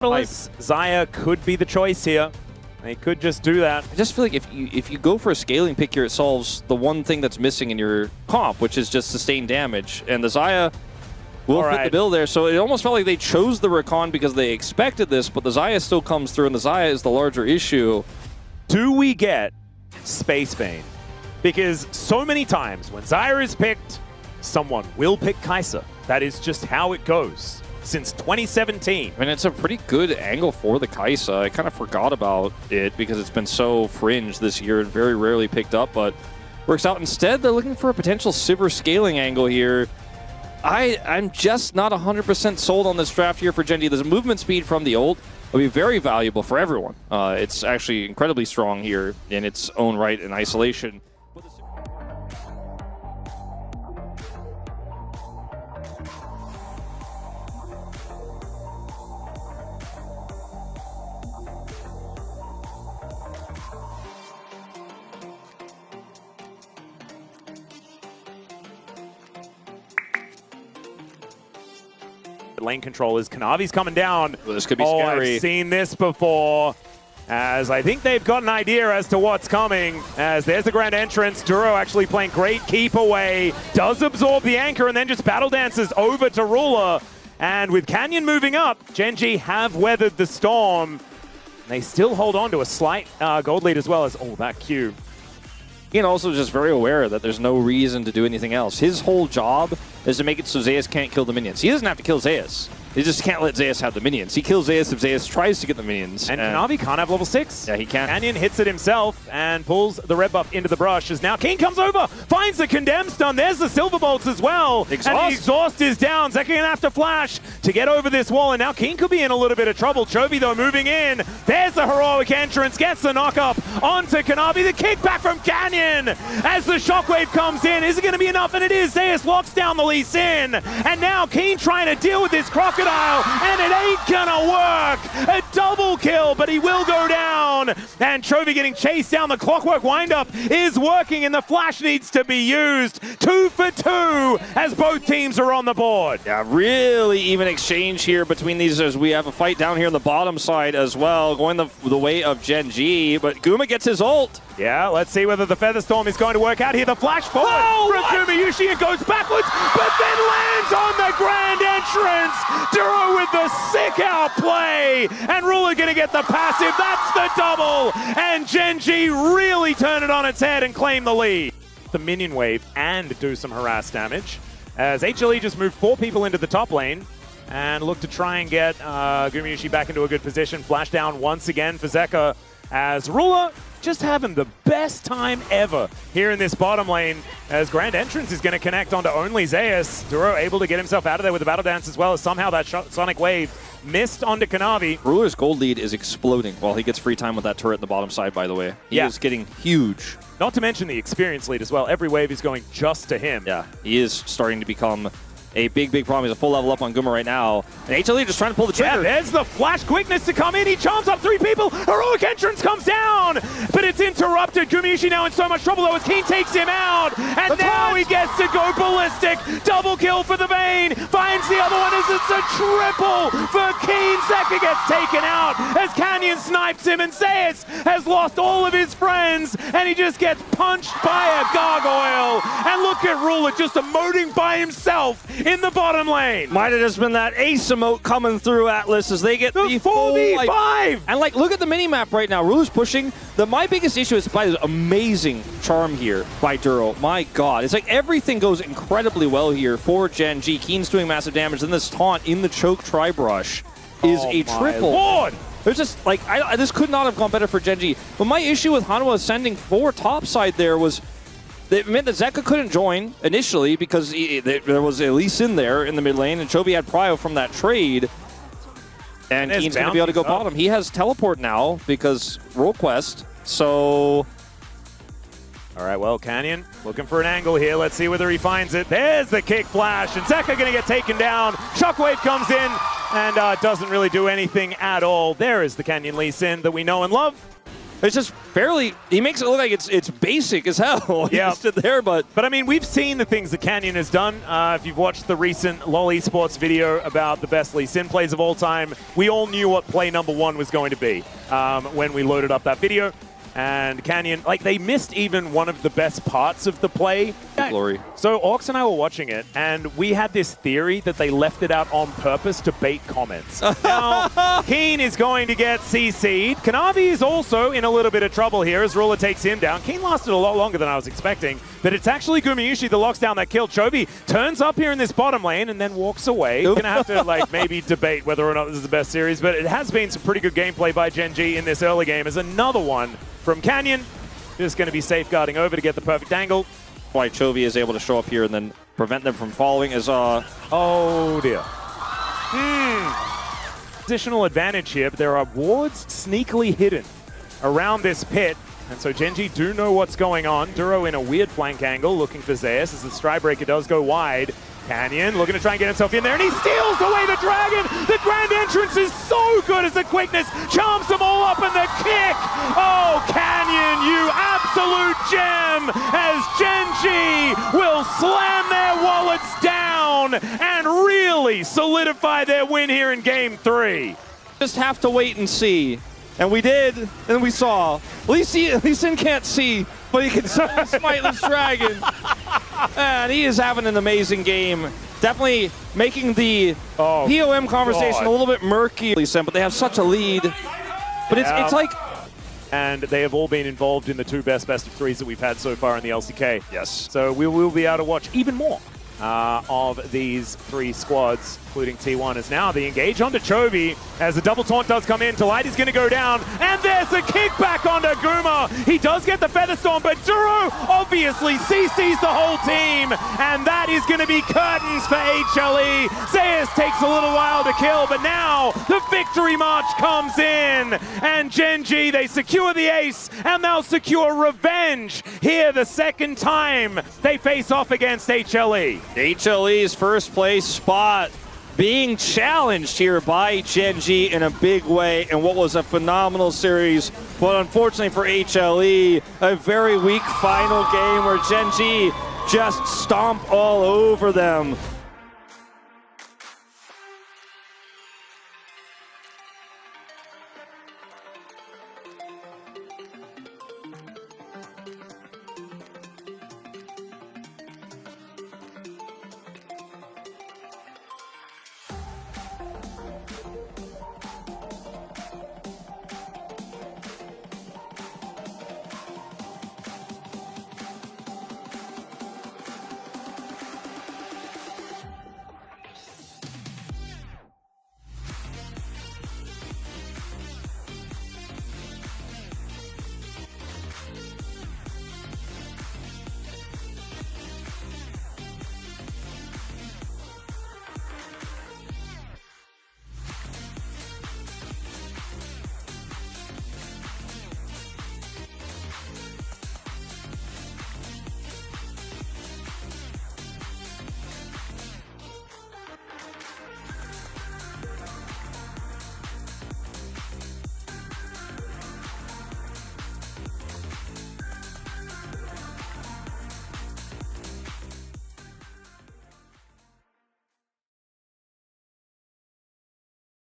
Xayah could be the choice here. They could just do that. I just feel like if you go for a scaling pick here, it solves the one thing that's missing in your comp, which is just sustained damage. And the Xayah will fit the bill there. So it almost felt like they chose the Rakan because they expected this, but the Xayah still comes through, and the Xayah is the larger issue. Do we get Space Bane? Because so many times when Xayah is picked, someone will pick Kai'Sa. That is just how it goes since 2017. I mean, it's a pretty good angle for the Kai'Sa. I kind of forgot about it because it's been so fringe this year and very rarely picked up, but works out. Instead, they're looking for a potential Sivir scaling angle here. I'm just not 100% sold on this draft here for Gen G. There's a movement speed from the ult will be very valuable for everyone. It's actually incredibly strong here in its own right in isolation. Lane control is Kanavi's coming down. Well, this could be scary. I've seen this before, as I think they've got an idea as to what's coming. As there's the grand entrance. Duro actually playing great keep away. Does absorb the anchor and then just battle dances over to Ruler. And with Canyon moving up, Gen G have weathered the storm. They still hold on to a slight gold lead as well as, oh, that Q. And also just very aware that there's no reason to do anything else. His whole job is to make it so Zeus can't kill the minions. He doesn't have to kill Zeus. He just can't let Zeus have the minions. He kills Zeus if Zeus tries to get the minions. And Kanavi can't have level 6. Yeah, he can't. Canyon hits it himself and pulls the red buff into the brush as now King comes over, finds the condemn stun. There's the silver bolts as well. And the exhaust is down. Zeka gonna have to flash to get over this wall, and now King could be in a little bit of trouble. Chovy though moving in. There's the heroic entrance, gets the knock up onto Kanavi. The kickback from Canyon as the shockwave comes in. Is it gonna be enough? And it is. Zeus locks down the Lee Sin. And now King trying to deal with this crocodile, and it ain't gonna work. A double kill, but he will go down. And Chovy getting chased down. The clockwork windup is working, and the flash needs to be used. 2 for 2 as both teams are on the board. Yeah, really even exchange here between these as we have a fight down here on the bottom side as well, going the way of Gen G, but Guma gets his ult. Yeah, let's see whether the Featherstorm is going to work out here. The flash forward from Gumayusi, it goes backwards, but then lands on the grand entrance. Duro with the sick outplay, and Ruler gonna get the passive. That's the double, and Gen G really turn it on its head and claim the lead. The minion wave and do some harass damage, as HLE just moved 4 people into the top lane and look to try and get Gumayusi back into a good position. Flash down once again for Zeka, as Ruler just having the best time ever here in this bottom lane, as Grand Entrance is going to connect onto only Zeus. Duro able to get himself out of there with the Battle Dance as well, as somehow that Sonic Wave missed onto Kanavi. Ruler's gold lead is exploding while he gets free time with that turret in the bottom side, by the way. He is getting huge. Not to mention the experience lead as well. Every wave is going just to him. Yeah, he is starting to become a big problem. He's a full level up on Guma right now. And HLE just trying to pull the trigger. Yeah, there's the flash quickness to come in. He charms up 3 people. Heroic entrance comes down, but it's interrupted. Gumayusi now in so much trouble though as Keen takes him out. And now he gets to go ballistic. Double kill for the Vayne. Finds the other one as it's a triple for Keen. Zeka gets taken out as Canyon snipes him, and Zeus has lost all of his friends, and he just gets punched by a gargoyle. And look at Ruler just emoting by himself in the bottom lane. Might have just been that ace emote coming through, Atlas, as they get the 4v5. And like, look at the mini-map right now. Ruler's pushing. My biggest issue is by the amazing charm here by Duro. My God. It's like everything goes incredibly well here for Gen G. Keen's doing massive damage. Then this taunt in the choke tri-brush is a triple. Lord. There's just, like, this could not have gone better for Gen G. But my issue with Hanwha ascending 4 topside there was it meant that Zeka couldn't join initially because there was at least in there in the mid lane, and Chovy had prio from that trade. And Keen's going to be able to go bottom. He has teleport now because Roll Quest, so... All right, well, Canyon looking for an angle here. Let's see whether he finds it. There's the kick flash, and Zeka going to get taken down. Shockwave comes in and doesn't really do anything at all. There is the Canyon Lee Sin that we know and love. It's just fairly, he makes it look like it's basic as hell. Yeah. He stood there, but I mean, we've seen the things that Canyon has done. If you've watched the recent LoL Esports video about the best Lee Sin plays of all time, we all knew what play number 1 was going to be when we loaded up that video. And Canyon, like, they missed even one of the best parts of the play. Glory. So Ox and I were watching it, and we had this theory that they left it out on purpose to bait comments. Now, Keen is going to get CC'd. Kanavi is also in a little bit of trouble here as Ruler takes him down. Keen lasted a lot longer than I was expecting, but it's actually Gumayusi that locks down that kill. Chovy turns up here in this bottom lane and then walks away. We're going to have to, like, maybe debate whether or not this is the best series, but it has been some pretty good gameplay by Gen G in this early game as another one from Canyon, just going to be safeguarding over to get the perfect angle. Why Chovy is able to show up here and then prevent them from falling is oh dear. Positional advantage here, but there are wards sneakily hidden around this pit. And so Gen G do know what's going on. Duro in a weird flank angle looking for Zeus as the Strybreaker does go wide. Canyon looking to try and get himself in there, and he steals away the dragon! The grand entrance is so good as the quickness charms them all up, and the kick! Oh, Canyon, you absolute gem! As Gen G will slam their wallets down and really solidify their win here in Game 3. just have to wait and see. And we did, and we saw. Lee Sin can't see, but he can smite this dragon. And he is having an amazing game. Definitely making the POM conversation a little bit murky, Lee Sin, but they have such a lead. But it's like... And they have all been involved in the 2 best of 3s that we've had so far in the LCK. Yes. So we will be able to watch even more of these 3 squads, including T1, as now the engage onto Chovy as the double taunt does come in. Delight is going to go down, and there's a kickback onto Guma. He does get the Featherstorm, but Duro obviously CCs the whole team, and that is going to be curtains for HLE. Zeus takes a little while to kill, but now the victory march comes in, and Gen G, they secure the ace, and they'll secure revenge here the second time they face off against HLE. HLE's first place spot being challenged here by Gen G in a big way, and what was a phenomenal series, but unfortunately for HLE, a very weak final game where Gen G just stomped all over them.